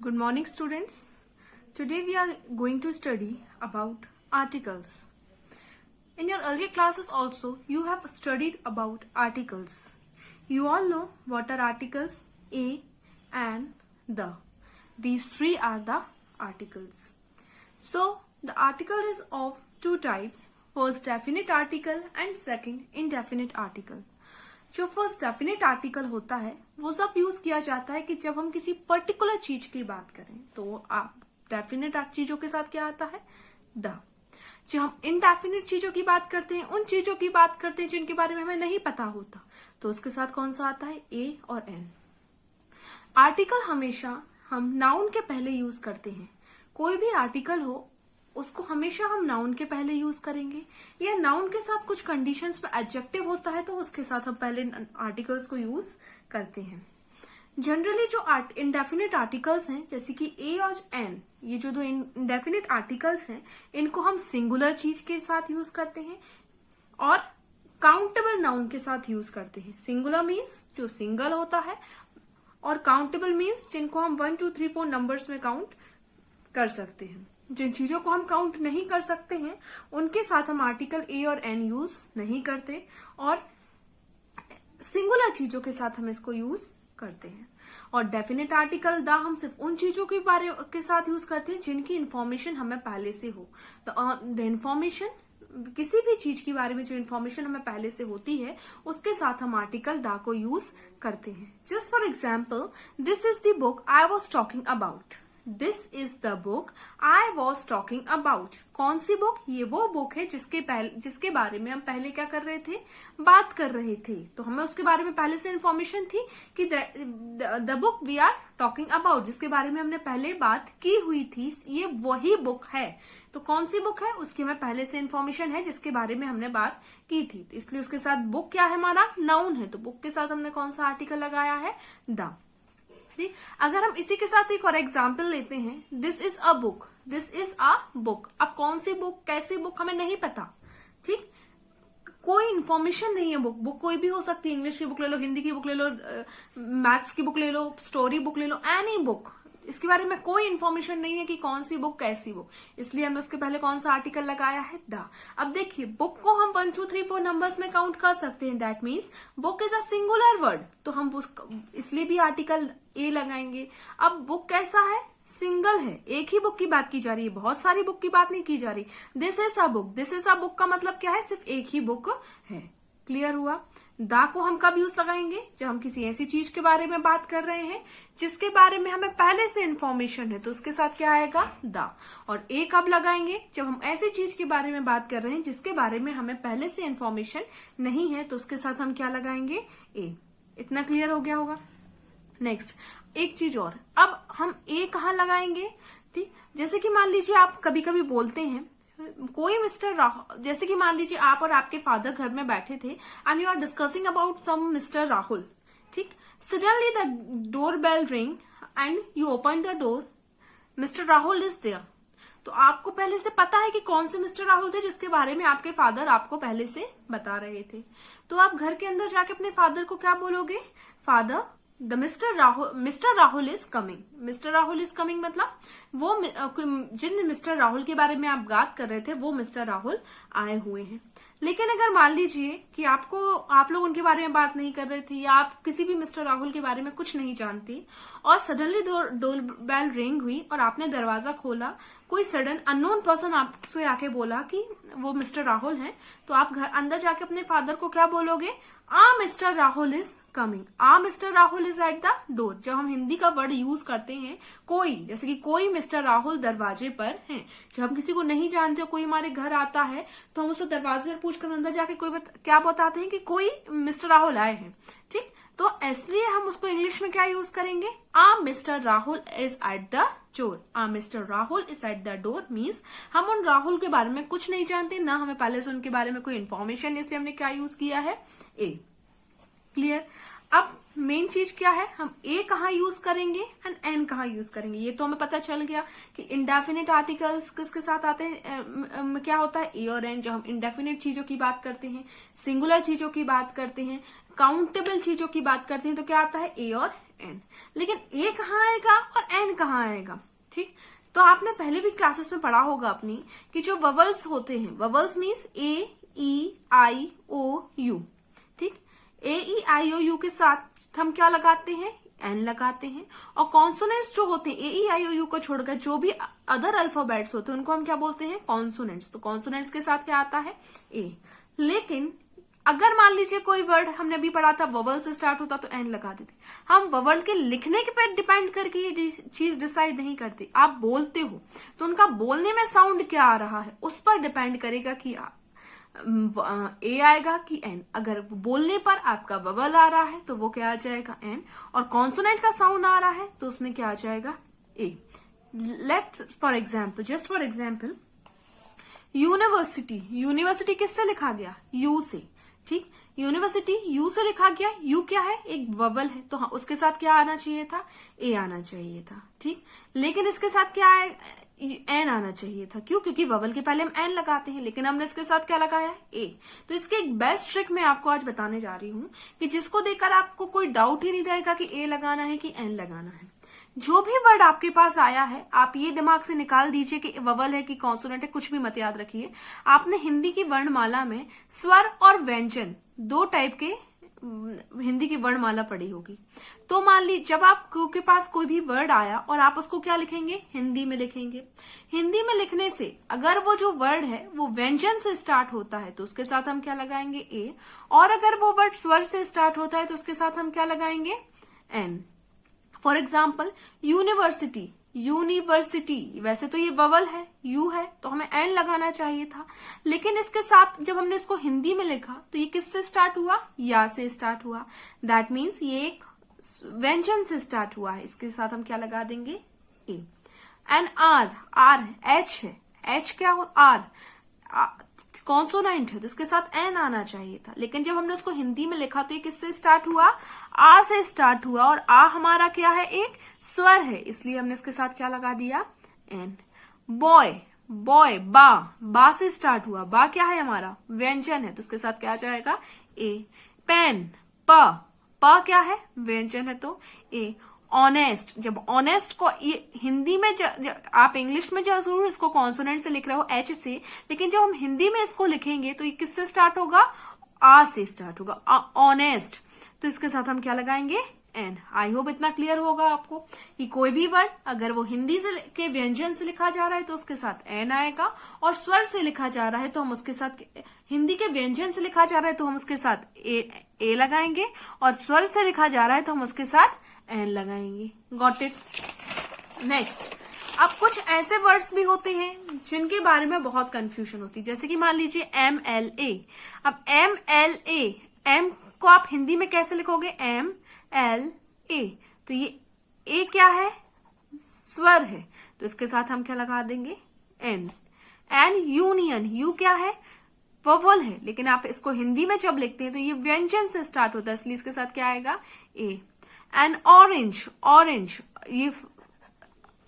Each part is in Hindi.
Good morning, students. Today we are going to study about articles. In your earlier classes also, you have studied about articles. You all know what are articles: a, and, the. These three are the articles. So, the article is of two types. First, definite article and second, indefinite article. जो फर्स्ट डेफिनेट आर्टिकल होता है वो सब यूज किया जाता है कि जब हम किसी पर्टिकुलर चीज की बात करें तो आप डेफिनेट चीजों के साथ क्या आता है द। जो हम इनडेफिनेट चीजों की बात करते हैं, उन चीजों की बात करते हैं जिनके बारे में हमें नहीं पता होता, तो उसके साथ कौन सा आता है ए और एन। आर्टिकल हमेशा हम नाउन के पहले यूज करते हैं। कोई भी आर्टिकल हो उसको हमेशा हम नाउन के पहले यूज करेंगे, या नाउन के साथ कुछ कंडीशंस पे एडजेक्टिव होता है तो उसके साथ हम पहले आर्टिकल्स को यूज करते हैं। जनरली जो इनडेफिनेट आर्टिकल्स हैं जैसे कि ए और एन, ये जो दो इनडेफिनेट आर्टिकल्स हैं इनको हम सिंगुलर चीज के साथ यूज करते हैं और काउंटेबल नाउन के साथ यूज करते हैं। सिंगुलर मीन्स जो सिंगल होता है और काउंटेबल मीन्स जिनको हम 1 2 3 4 नंबर्स में काउंट कर सकते हैं। जिन चीजों को हम काउंट नहीं कर सकते हैं उनके साथ हम आर्टिकल ए और एन यूज नहीं करते और सिंगुलर चीजों के साथ हम इसको यूज करते हैं। और डेफिनेट आर्टिकल द हम सिर्फ उन चीजों के बारे के साथ यूज करते हैं जिनकी इंफॉर्मेशन हमें पहले से हो। द इंफॉर्मेशन किसी भी चीज के बारे में जो इन्फॉर्मेशन हमें पहले से होती है उसके साथ हम आर्टिकल द को यूज करते हैं। Just for example, this is the book I was talking about. This is the book I was talking about. कौन सी बुक? ये वो बुक है जिसके बारे में हम पहले क्या कर रहे थे, बात कर रहे थे। तो हमें उसके बारे में पहले से इन्फॉर्मेशन थी कि the book we are talking about, जिसके बारे में हमने पहले बात की हुई थी, ये वही बुक है। तो कौन सी बुक है उसकी हमें पहले से इन्फॉर्मेशन है जिसके बारे में हमने बात की थी, तो इसलिए उसके साथ बुक क्या है, हमारा नाउन है। तो बुक के साथ हमने कौन सा आर्टिकल लगाया है, द। अगर हम इसी के साथ एक और एग्जाम्पल लेते हैं, this is a book. This is a book. अब कौन सी बुक, कैसी बुक हमें नहीं पता, ठीक, कोई इंफॉर्मेशन नहीं है। बुक कोई भी हो सकती है। इंग्लिश की बुक ले लो, हिंदी की बुक ले लो, मैथ्स की बुक ले लो, स्टोरी बुक ले लो, एनी बुक। इसके बारे में कोई इन्फॉर्मेशन नहीं है कि कौन सी बुक, कैसी बुक, इसलिए हमने उसके पहले कौन सा आर्टिकल लगाया है, द। अब देखिए, बुक को हम 1 2 3 4 नंबर्स में काउंट कर सकते हैं। That means book is a singular word, तो हम इसलिए भी आर्टिकल ए लगाएंगे। अब बुक कैसा है, सिंगल है, एक ही बुक की बात की जा रही है, बहुत सारी बुक की बात नहीं की जा रही। This is a book. This is a book का मतलब क्या है, सिर्फ एक ही बुक है। क्लियर हुआ। दा को हम कब यूज लगाएंगे, जब हम किसी ऐसी चीज के बारे में बात कर रहे हैं जिसके बारे में हमें पहले से इंफॉर्मेशन है, तो उसके साथ क्या आएगा, दा। और ए कब लगाएंगे, जब हम ऐसी चीज के बारे में बात कर रहे हैं जिसके बारे में हमें पहले से इंफॉर्मेशन नहीं है, तो उसके साथ हम क्या लगाएंगे, ए। इतना क्लियर हो गया होगा। नेक्स्ट एक चीज और, अब हम ए कहाँ लगाएंगे, ठीक, जैसे कि मान लीजिए आप कभी कभी बोलते हैं कोई मिस्टर राहुल, जैसे कि मान लीजिए आप और आपके फादर घर में बैठे थे and you are discussing about some Mister Rahul, ठीक। Suddenly the door bell ring and you open the door, Mister Rahul is there. तो आपको पहले से पता है कि कौन से मिस्टर राहुल थे जिसके बारे में आपके फादर आपको पहले से बता रहे थे। तो आप घर के अंदर जाके अपने फादर को क्या बोलोगे, father the mister Rahul is coming. Mister Rahul is coming मतलब वो जिन मिस्टर राहुल के बारे में आप बात कर रहे थे वो मिस्टर राहुल आए हुए हैं। लेकिन अगर मान लीजिए कि आप लोग उनके बारे में बात नहीं कर रहे थे या आप किसी भी मिस्टर राहुल के बारे में कुछ नहीं जानती और सडनली डोर बेल रिंग हुई और आपने दरवाजा खोला, कोई सडन अननोन पर्सन आपसे आके बोला कि वो मिस्टर राहुल हैं, तो आप घर अंदर जाके अपने फादर को क्या बोलोगे, mister Rahul is coming. Mister Rahul is at the door. जब हम हिंदी का वर्ड यूज करते हैं कोई, जैसे कि कोई मिस्टर राहुल दरवाजे पर हैं, जब हम किसी को नहीं जानते, कोई हमारे घर आता है तो हम उसको दरवाजे पर पूछकर अंदर जाके क्या बताते हैं कि कोई मिस्टर राहुल आए हैं, ठीक। तो इसलिए हम उसको इंग्लिश में क्या यूज करेंगे, mister Rahul is at the door. Mister Rahul is at the door means हम उन राहुल के बारे में कुछ नहीं जानते, ना हमें पहले से उनके बारे में कोई इन्फॉर्मेशन, इसलिए हमने क्या यूज किया है, ए। क्लियर। अब मेन चीज क्या है, हम ए कहाँ यूज करेंगे एंड एन कहाँ यूज करेंगे, ये तो हमें पता चल गया कि इंडेफिनेट आर्टिकल्स किसके साथ आते हैं, क्या होता है, ए और एन। जब हम इंडेफिनेट चीजों की बात करते हैं, सिंगुलर चीजों की बात करते हैं, काउंटेबल चीजों की बात करते हैं, तो क्या आता है, ए और एन। लेकिन ए कहाँ आएगा और एन कहाँ आएगा, ठीक। तो आपने पहले भी क्लासेस में पढ़ा होगा अपनी कि जो ववल्स होते हैं, ववल्स means A E I O you, ठीक। ए ई आई ओ यू के साथ हम क्या लगाते हैं, एन लगाते हैं। और कॉन्सोनेंट्स जो होते हैं ए ई आई ओ यू को छोड़कर जो भी अदर अल्फाबेट्स होते हैं उनको हम क्या बोलते हैं, कॉन्सोनेंट्स। तो कॉन्सोनेंट्स के साथ क्या आता है, ए। लेकिन अगर मान लीजिए कोई वर्ड हमने अभी पढ़ा था ववल से स्टार्ट होता तो एन लगा देते। हम ववल के लिखने के पे डिपेंड करके ये चीज डिसाइड नहीं करते। आप बोलते हो तो उनका बोलने में साउंड क्या आ रहा है उस पर डिपेंड करेगा कि ए आएगा कि एन। अगर बोलने पर आपका ववल आ रहा है तो वो क्या आ जाएगा, एन। और कॉन्सोनेंट का साउंड आ रहा है तो उसमें क्या आ जाएगा, A. Let's for example, just for example, university. University किससे लिखा गया, यू से, ठीक। यूनिवर्सिटी यू से लिखा गया। यू क्या है, एक ववल है, तो हाँ उसके साथ क्या आना चाहिए था, ए आना चाहिए था, ठीक। लेकिन इसके साथ क्या है, एन आना चाहिए था। क्यों, क्योंकि ववल के पहले हम एन लगाते हैं, लेकिन हमने इसके साथ क्या लगाया, ए। तो इसके एक बेस्ट ट्रिक मैं आपको आज बताने जा रही हूँ कि जिसको देखकर आपको कोई डाउट ही नहीं रहेगा कि ए लगाना है कि एन लगाना है। जो भी वर्ड आपके पास आया है आप ये दिमाग से निकाल दीजिए कि ववल है कि कॉन्सोनेंट है, कुछ भी मत याद रखिए। आपने हिंदी की वर्णमाला में स्वर और व्यंजन दो टाइप के हिंदी की वर्णमाला पढ़ी होगी। तो मान ली जब आपके पास कोई भी वर्ड आया और आप उसको क्या लिखेंगे, हिंदी में लिखेंगे। हिंदी में लिखने से अगर वो जो वर्ड है वो व्यंजन से स्टार्ट होता है तो उसके साथ हम क्या लगाएंगे, ए। और अगर वो वर्ड स्वर से स्टार्ट होता है तो उसके साथ हम क्या लगाएंगे, an. For example university. University वैसे तो ये ववल है, यू है, तो हमें एन लगाना चाहिए था। लेकिन इसके साथ जब हमने इसको हिंदी में लिखा तो ये किससे स्टार्ट हुआ, या से स्टार्ट हुआ। दैट मीन्स ये एक व्यंजन से स्टार्ट हुआ है। इसके साथ हम क्या लगा देंगे, A. N R. R H है, एच क्या हो, आर कॉन्सोनेंट है तो इसके साथ एन आना चाहिए था। लेकिन जब हमने उसको हिंदी में लिखा तो ये किससे स्टार्ट हुआ, आ से स्टार्ट हुआ। और आ हमारा क्या है, एक स्वर है, इसलिए हमने इसके साथ क्या लगा दिया, एन। बॉय। बॉय बा से स्टार्ट हुआ। बा क्या है हमारा, व्यंजन है, तो उसके साथ क्या आ जाएगा, ए। पेन। प क्या है, व्यंजन है तो ए। ऑनेस्ट। जब ऑनेस्ट को ये हिंदी में आप इंग्लिश में जरूर इसको कॉन्सोनेंट से लिख रहे हो, एच से, लेकिन जब हम हिंदी में इसको लिखेंगे तो ये किससे स्टार्ट होगा, आ से स्टार्ट होगा, ऑनेस्ट। तो इसके साथ हम क्या लगाएंगे, एन। आई होप इतना क्लियर होगा आपको कि कोई भी वर्ड अगर वो हिंदी से के व्यंजन से लिखा जा रहा है तो उसके साथ एन आएगा, और स्वर से लिखा जा रहा है तो हम उसके साथ, हिंदी के व्यंजन से लिखा जा रहा है तो हम उसके साथ ए लगाएंगे, और स्वर से लिखा जा रहा है तो हम उसके साथ एन लगाएंगे। Got it. नेक्स्ट, अब कुछ ऐसे वर्ड्स भी होते हैं जिनके बारे में बहुत कंफ्यूजन होती है, जैसे कि मान लीजिए MLA। अब MLA, एम को आप हिंदी में कैसे लिखोगे, MLA। तो ये ए क्या है, स्वर है, तो इसके साथ हम क्या लगा देंगे, एन। And union. यू क्या है, ववल है, लेकिन आप इसको हिंदी में जब लिखते हैं तो ये व्यंजन से स्टार्ट होता है, इसलिए इसके साथ क्या आएगा, ए। And orange. ऑरेंज ये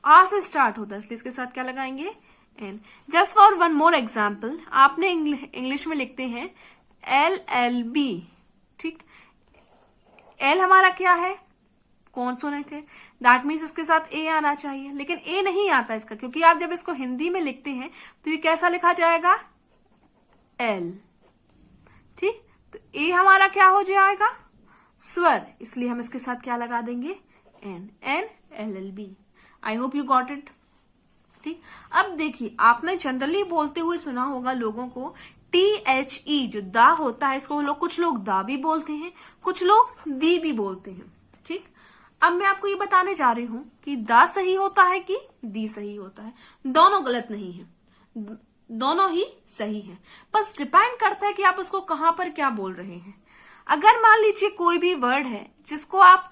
आ से स्टार्ट होता है, इसलिए इसके साथ क्या लगाएंगे, an. Just for one more example, आपने इंग्लिश में लिखते हैं LLB, ठीक। एल हमारा क्या है, कॉन्सोनेंट है, दैट मीन्स इसके साथ ए आना चाहिए, लेकिन ए नहीं आता इसका, क्योंकि आप जब इसको हिंदी में लिखते हैं तो ये कैसा लिखा जाएगा, एल, ठीक। तो ए हमारा क्या हो जाएगा, स्वर, इसलिए हम इसके साथ क्या लगा देंगे, an. LLB। I hope you got it, ठीक। अब देखिए, आपने जनरली बोलते हुए सुना होगा लोगों को THE जो दा होता है, इसको कुछ लोग दा भी बोलते हैं, कुछ लोग दी भी बोलते हैं, ठीक। अब मैं आपको ये बताने जा रही हूं कि दा सही होता है कि दी सही होता है। दोनों गलत नहीं है, दोनों ही सही है, बस डिपेंड करता है कि आप उसको कहां पर क्या बोल रहे हैं। अगर मान लीजिए कोई भी वर्ड है जिसको आप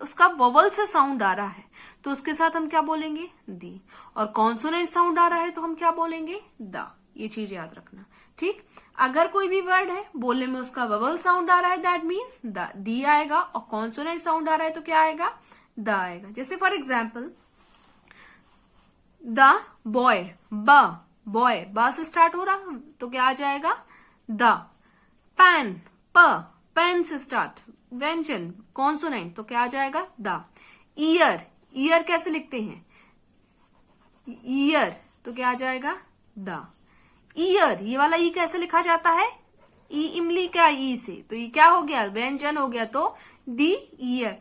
उसका वोवल से साउंड आ रहा है तो उसके साथ हम क्या बोलेंगे, दी। और कॉन्सोनेंट साउंड आ रहा है तो हम क्या बोलेंगे, दा। ये चीज याद रखना, ठीक। अगर कोई भी वर्ड है बोलने में उसका वोवल साउंड आ रहा है, दैट मीन्स दी आएगा, और कॉन्सोनेंट साउंड आ रहा है तो क्या आएगा, दा आएगा। जैसे for example, the boy, boy बा से स्टार्ट हो रहा तो क्या आ जाएगा, द। पेन, पेन से स्टार्ट, व्यंजन कॉन्सोनेंट तो क्या आ जाएगा, द। ईयर, ईयर कैसे लिखते हैं? ईयर, तो क्या आ जाएगा? द। ईयर, ये वाला ई कैसे लिखा जाता है? ई इमली का ई से, तो ये क्या हो गया? व्यंजन हो गया, तो दी ईयर।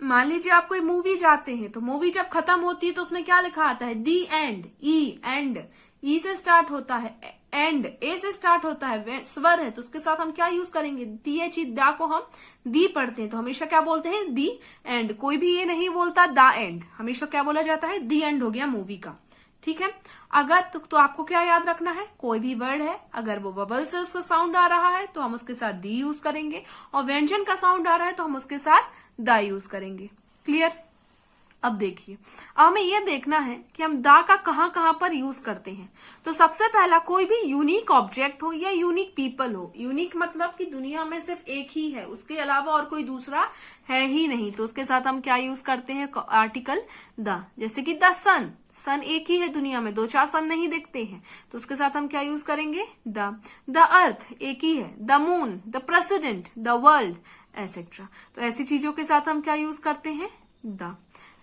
मान लीजिए आप कोई मूवी जाते हैं, तो मूवी जब खत्म होती है तो उसमें क्या लिखा आता है? दी एंड। ई एंड, ई से स्टार्ट होता है, एंड ए से स्टार्ट होता है, स्वर है, तो उसके साथ हम क्या यूज करेंगे? दी एच ई, दा को हम दी पढ़ते हैं तो हमेशा क्या बोलते हैं? दी एंड। कोई भी ये नहीं बोलता दा एंड, हमेशा क्या बोला जाता है? दी एंड हो गया मूवी का। ठीक है। अगर तो आपको क्या याद रखना है? कोई भी वर्ड है, अगर वो बबल से उसका साउंड आ रहा है तो हम उसके साथ दी यूज करेंगे, और व्यंजन का साउंड आ रहा है तो हम उसके साथ दा यूज करेंगे। क्लियर? अब देखिए, अब हमें यह देखना है कि हम दा का कहां कहां पर यूज करते हैं। तो सबसे पहला, कोई भी यूनिक ऑब्जेक्ट हो या यूनिक पीपल हो। यूनिक मतलब कि दुनिया में सिर्फ एक ही है, उसके अलावा और कोई दूसरा है ही नहीं, तो उसके साथ हम क्या यूज करते हैं? Article the. जैसे कि द सन, सन एक ही है दुनिया में, 2-4 सन नहीं दिखते हैं, तो उसके साथ हम क्या यूज करेंगे? द अर्थ एक ही है, the moon, the president, the world, etcetera. तो ऐसी चीजों के साथ हम क्या यूज करते हैं? द।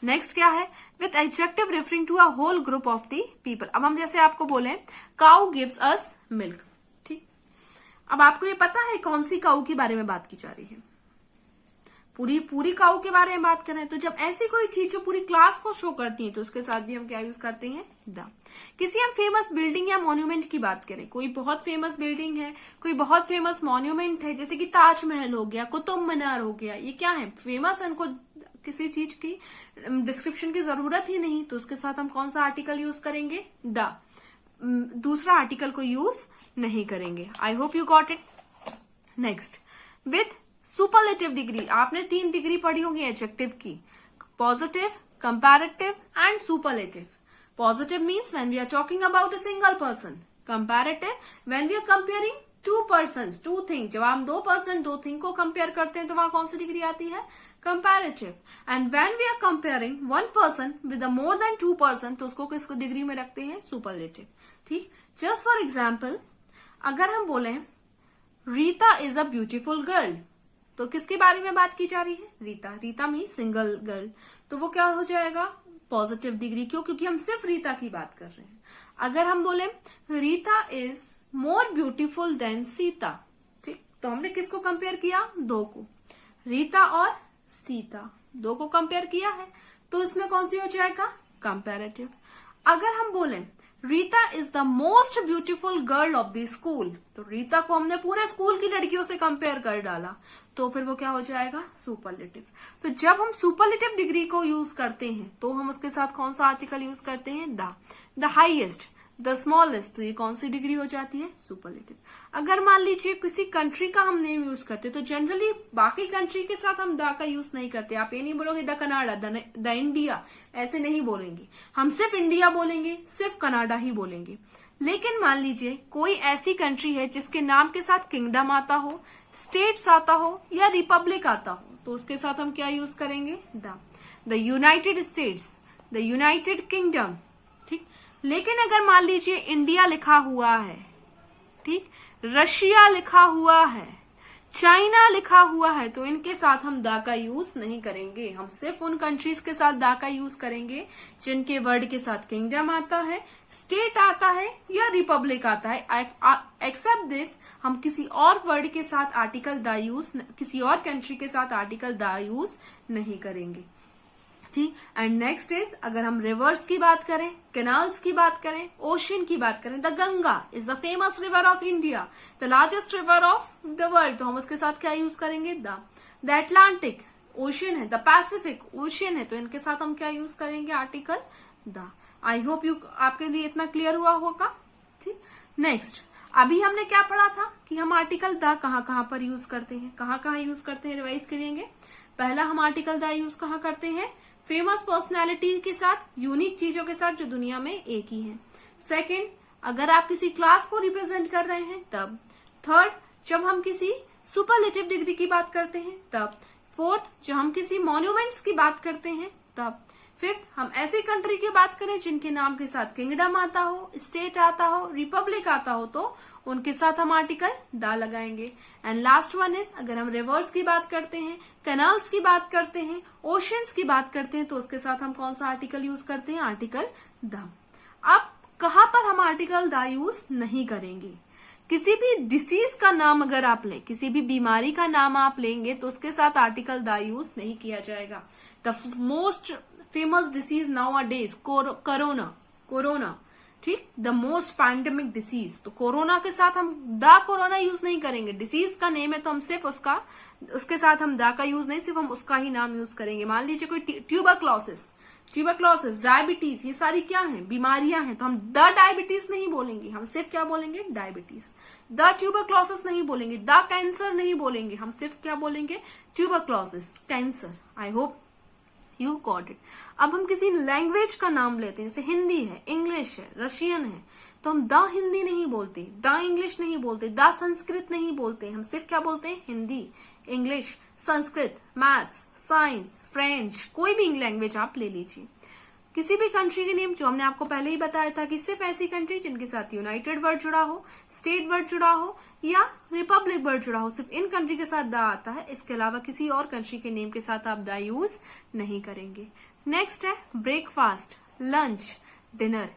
नेक्स्ट क्या है? With adjective referring to a whole group of the people. अब हम जैसे आपको बोले काउ गिव्स अस मिल्क, ठीक। अब आपको ये पता है कौन सी काउ के बारे में बात की जा रही है? पूरी काउ के बारे में बात कर रहे हैं। तो जब ऐसी कोई चीज जो पूरी क्लास को शो करती है तो उसके साथ भी हम क्या यूज करते हैं? द। किसी हम फेमस बिल्डिंग या मॉन्यूमेंट की बात करें, कोई बहुत फेमस बिल्डिंग है, कोई बहुत फेमस मॉन्यूमेंट है, जैसे कि ताजमहल हो गया, कुतुब मीनार हो गया, ये क्या है? फेमस है, इनको किसी चीज की डिस्क्रिप्शन की जरूरत ही नहीं, तो उसके साथ हम कौन सा आर्टिकल यूज करेंगे? द। दूसरा आर्टिकल को यूज नहीं करेंगे। I hope you got it. Next, with superlative degree. आपने 3 डिग्री पढ़ी होंगी एडजेक्टिव की, positive, comparative and superlative. Positive means when we are talking about a single person, comparative when we are comparing 2 persons, 2 thing. जब हम 2 पर्सन 2 थिंग को कंपेयर करते हैं तो वहां कौन सी डिग्री आती है? Comparative. And when we are comparing 1 person with more than 2 person, तो उसको किस डिग्री में रखते हैं? सुपरलेटिव। ठीक। जस्ट फॉर एग्जाम्पल, अगर हम बोले Rita is a beautiful girl, तो किसके बारे में बात की जा रही है? Rita. Rita mean single girl, तो वो क्या हो जाएगा? Positive degree. क्यों? क्योंकि हम सिर्फ रीता की बात कर रहे हैं। अगर हम बोले Rita is more beautiful then Sita, ठीक, तो हमने किसको कंपेयर किया? 2 को, रीता और सीता, 2 को कंपेयर किया है, तो इसमें कौन सी हो जाएगा? कंपैरेटिव। अगर हम बोले Rita is the most beautiful girl of the school, तो रीता को हमने पूरे स्कूल की लड़कियों से कंपेयर कर डाला, तो फिर वो क्या हो जाएगा? सुपरलेटिव। तो जब हम सुपरलेटिव डिग्री को यूज करते हैं तो हम उसके साथ कौन सा आर्टिकल यूज करते हैं? द हाईएस्ट, द स्मॉलेस्ट, तो ये कौन सी डिग्री हो जाती है? सुपरलेटिव। अगर मान लीजिए किसी कंट्री का हम नेम यूज करते तो जनरली बाकी कंट्री के साथ हम द का यूज नहीं करते। आप ये नहीं बोलोगे द कनाडा, द इंडिया, ऐसे नहीं बोलेंगे। हम सिर्फ इंडिया बोलेंगे, सिर्फ कनाडा ही बोलेंगे। लेकिन मान लीजिए कोई ऐसी कंट्री है जिसके नाम के साथ किंगडम आता हो, स्टेट्स आता हो या रिपब्लिक आता हो, तो उसके साथ हम क्या यूज करेंगे? The United states, the United kingdom, ठीक। लेकिन अगर मान लीजिए इंडिया लिखा हुआ है, ठीक, रशिया लिखा हुआ है, चाइना लिखा हुआ है, तो इनके साथ हम द का यूज नहीं करेंगे। हम सिर्फ उन कंट्रीज के साथ द का यूज करेंगे जिनके वर्ड के साथ किंगडम आता है, स्टेट आता है या रिपब्लिक आता है। एक्सेप्ट दिस, हम किसी और वर्ड के साथ आर्टिकल द यूज, किसी और कंट्री के साथ आर्टिकल द यूज नहीं करेंगे, ठीक। एंड नेक्स्ट इज, अगर हम रिवर्स की बात करें, कैनाल्स की बात करें, ओशियन की बात करें, the Ganga is the famous river of India, the largest river of the world, तो हम उसके साथ क्या यूज करेंगे? द अटलांटिक ओशियन है, द पैसिफिक ओशियन है, तो इनके साथ हम क्या यूज करेंगे? Article the. I hope you, आपके लिए इतना क्लियर हुआ होगा, ठीक। नेक्स्ट, अभी हमने क्या पढ़ा था कि हम आर्टिकल द कहां कहां पर यूज करते हैं, कहां कहां यूज करते हैं, रिवाइज करेंगे। पहला, हम आर्टिकल द यूज कहां करते हैं? फेमस पर्सनैलिटी के साथ, यूनिक चीजों के साथ जो दुनिया में एक ही है। सेकंड, अगर आप किसी क्लास को रिप्रेजेंट कर रहे हैं तब। थर्ड, जब हम किसी सुपरलेटिव डिग्री की बात करते हैं तब। फोर्थ, जब हम किसी मॉन्यूमेंट्स की बात करते हैं तब। फिफ्थ, हम ऐसी कंट्री की बात करें जिनके नाम के साथ किंगडम आता हो, स्टेट आता हो, रिपब्लिक आता हो, तो उनके साथ हम आर्टिकल दा लगाएंगे। एंड लास्ट वन इज, अगर हम रिवर्स की बात करते हैं, कैनाल्स की बात करते हैं, ओशियंस की बात करते हैं, तो उसके साथ हम कौन सा आर्टिकल यूज करते हैं? आर्टिकल दा। अब कहां पर हम आर्टिकल दा यूज नहीं करेंगे? किसी भी डिसीज का नाम अगर आप लें, किसी भी बीमारी का नाम आप लेंगे, तो उसके साथ आर्टिकल दा यूज नहीं किया जाएगा। The most famous disease now a days corona, ठीक, द मोस्ट पैंडेमिक डिसीज, तो कोरोना के साथ हम द कोरोना यूज नहीं करेंगे। डिसीज का नेम है तो हम सिर्फ उसके साथ हम द का यूज नहीं, सिर्फ हम उसका ही नाम यूज करेंगे। मान लीजिए कोई ट्यूबरक्लोसिस, डायबिटीज, ये सारी क्या हैं? बीमारियां हैं, तो हम द डायबिटीज नहीं बोलेंगे, हम सिर्फ क्या बोलेंगे? डायबिटीज। द ट्यूबरक्लोसिस नहीं बोलेंगे, द कैंसर नहीं बोलेंगे, हम सिर्फ क्या बोलेंगे? Tuberculosis, cancer. I hope you got it. अब हम किसी लैंग्वेज का नाम लेते हैं, जैसे हिंदी है, इंग्लिश है, रशियन है, तो हम द हिंदी नहीं बोलते, द इंग्लिश नहीं बोलते, द संस्कृत नहीं बोलते, हम सिर्फ क्या बोलते हैं? Hindi, English, Sanskrit, maths, science, French, कोई भी लैंग्वेज आप ले लीजिए। किसी भी कंट्री के नेम, जो हमने आपको पहले ही बताया था कि सिर्फ ऐसी कंट्री जिनके साथ यूनाइटेड वर्ड जुड़ा हो, स्टेट वर्ड जुड़ा हो या रिपब्लिक वर्ड जुड़ा हो, सिर्फ इन कंट्री के साथ द आता है। इसके अलावा किसी और कंट्री के नेम के साथ आप द यूज नहीं करेंगे। नेक्स्ट है ब्रेकफास्ट, लंच, डिनर,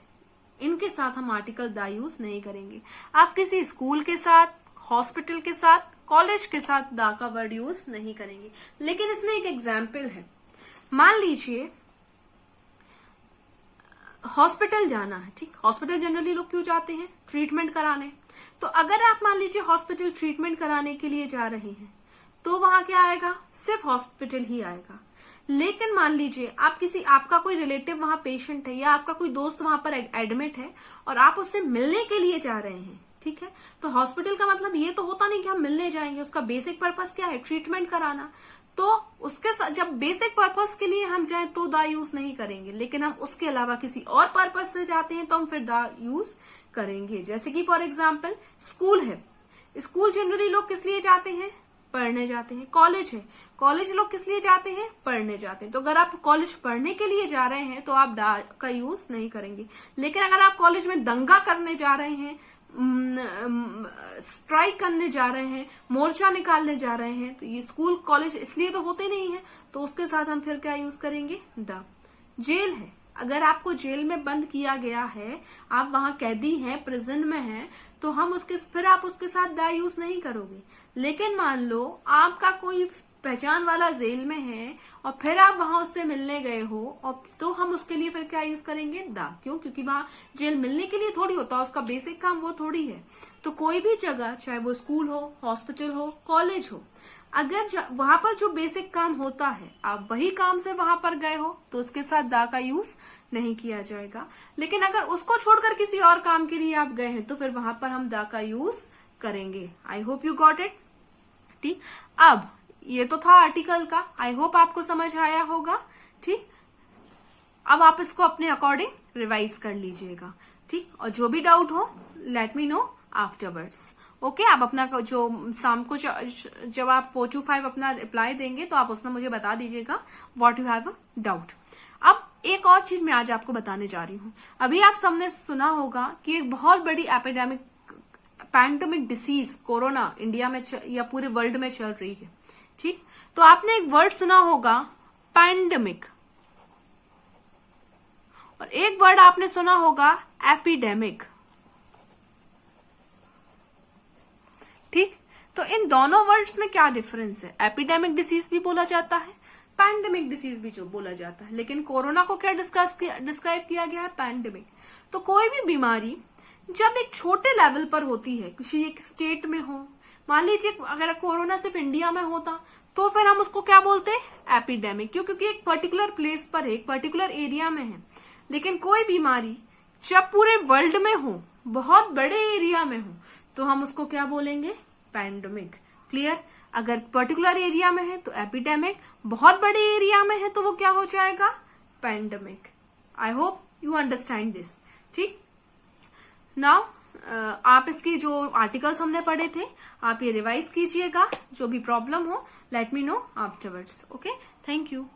इनके साथ हम आर्टिकल द यूज नहीं करेंगे। आप किसी स्कूल के साथ, हॉस्पिटल के साथ, कॉलेज के साथ द का वर्ड यूज नहीं करेंगे। लेकिन इसमें एक एग्जाम्पल है। मान लीजिए हॉस्पिटल जाना है, ठीक, हॉस्पिटल जनरली लोग क्यों जाते हैं? ट्रीटमेंट कराने। तो अगर आप मान लीजिए हॉस्पिटल ट्रीटमेंट कराने के लिए जा रहे हैं, तो वहां क्या आएगा? सिर्फ हॉस्पिटल ही आएगा। लेकिन मान लीजिए आपका कोई रिलेटिव वहां पेशेंट है, या आपका कोई दोस्त वहां पर एडमिट है और आप उससे मिलने के लिए जा रहे हैं, ठीक है, तो हॉस्पिटल का मतलब ये तो होता नहीं कि हम मिलने जाएंगे। उसका बेसिक पर्पस क्या है? ट्रीटमेंट कराना। तो उसके साथ जब बेसिक पर्पस के लिए हम जाए तो द यूज नहीं करेंगे, लेकिन हम उसके अलावा किसी और पर्पस से जाते हैं तो हम फिर द यूज करेंगे। जैसे कि फॉर एग्जाम्पल स्कूल है, स्कूल जनरली लोग किस लिए जाते हैं? पढ़ने जाते हैं। कॉलेज है, कॉलेज लोग किस लिए जाते हैं? पढ़ने जाते हैं। तो अगर आप कॉलेज पढ़ने के लिए जा रहे हैं तो आप द का यूज नहीं करेंगे। लेकिन अगर आप कॉलेज में दंगा करने जा रहे हैं, स्ट्राइक करने जा रहे हैं, मोर्चा निकालने जा रहे हैं, तो ये स्कूल कॉलेज इसलिए तो होते नहीं है, तो उसके साथ हम फिर क्या यूज करेंगे? द। जेल है, अगर आपको जेल में बंद किया गया है, आप वहां कैदी हैं, प्रिजन में हैं, तो हम फिर आप उसके साथ द यूज नहीं करोगे। लेकिन मान लो आपका कोई पहचान वाला जेल में है और फिर आप वहां उससे मिलने गए हो, और तो हम उसके लिए फिर क्या यूज करेंगे? द। क्यों? क्योंकि वहां जेल मिलने के लिए थोड़ी होता है, उसका बेसिक काम वो थोड़ी है। तो कोई भी जगह, चाहे वो स्कूल हो, हॉस्पिटल हो, कॉलेज हो, अगर वहां पर जो बेसिक काम होता है, आप वही काम से वहां पर गए हो, तो उसके साथ द का यूज नहीं किया जाएगा। लेकिन अगर उसको छोड़कर किसी और काम के लिए आप गए हैं, तो फिर वहां पर हम द का यूज करेंगे। I hope you got it. ठीक, अब ये तो था आर्टिकल का, आई होप आपको समझ आया होगा। ठीक, अब आप इसको अपने अकॉर्डिंग रिवाइज कर लीजिएगा। ठीक, और जो भी डाउट हो let me know afterwards. Okay, आप अपना जो शाम को जब आप 4 to 5 अपना रिप्लाई देंगे, तो आप उसमें मुझे बता दीजिएगा what you have a doubt. अब एक और चीज मैं आज आपको बताने जा रही हूँ। अभी आप सबने सुना होगा कि एक बहुत बड़ी पैंडेमिक डिसीज कोरोना इंडिया में या पूरे वर्ल्ड में चल रही है। ठीक, तो आपने एक वर्ड सुना होगा पैंडेमिक, और एक वर्ड आपने सुना होगा एपिडेमिक। ठीक, तो इन दोनों वर्ड्स में क्या डिफरेंस है? एपिडेमिक डिसीज भी बोला जाता है, पैंडेमिक डिसीज भी जो बोला जाता है, लेकिन कोरोना को क्या डिस्क्राइब किया गया है? पैंडेमिक। तो कोई भी बीमारी जब एक छोटे लेवल पर होती है, किसी एक स्टेट में हो, मान लीजिए अगर कोरोना सिर्फ इंडिया में होता, तो फिर हम उसको क्या बोलते हैं? एपिडेमिक। क्यों? क्योंकि एक पर्टिकुलर प्लेस पर है, एक पर्टिकुलर एरिया में है। लेकिन कोई बीमारी जब पूरे वर्ल्ड में हो, बहुत बड़े एरिया में हो, तो हम उसको क्या बोलेंगे? पैंडेमिक। क्लियर? अगर पर्टिकुलर एरिया में है तो एपिडेमिक, बहुत बड़े एरिया में है तो वो क्या हो जाएगा? Pandemic. I hope you understand this. ठीक, नाउ आप इसकी जो आर्टिकल्स हमने पढ़े थे, आप ये रिवाइज कीजिएगा। जो भी प्रॉब्लम हो let me know afterwards. Okay, thank you.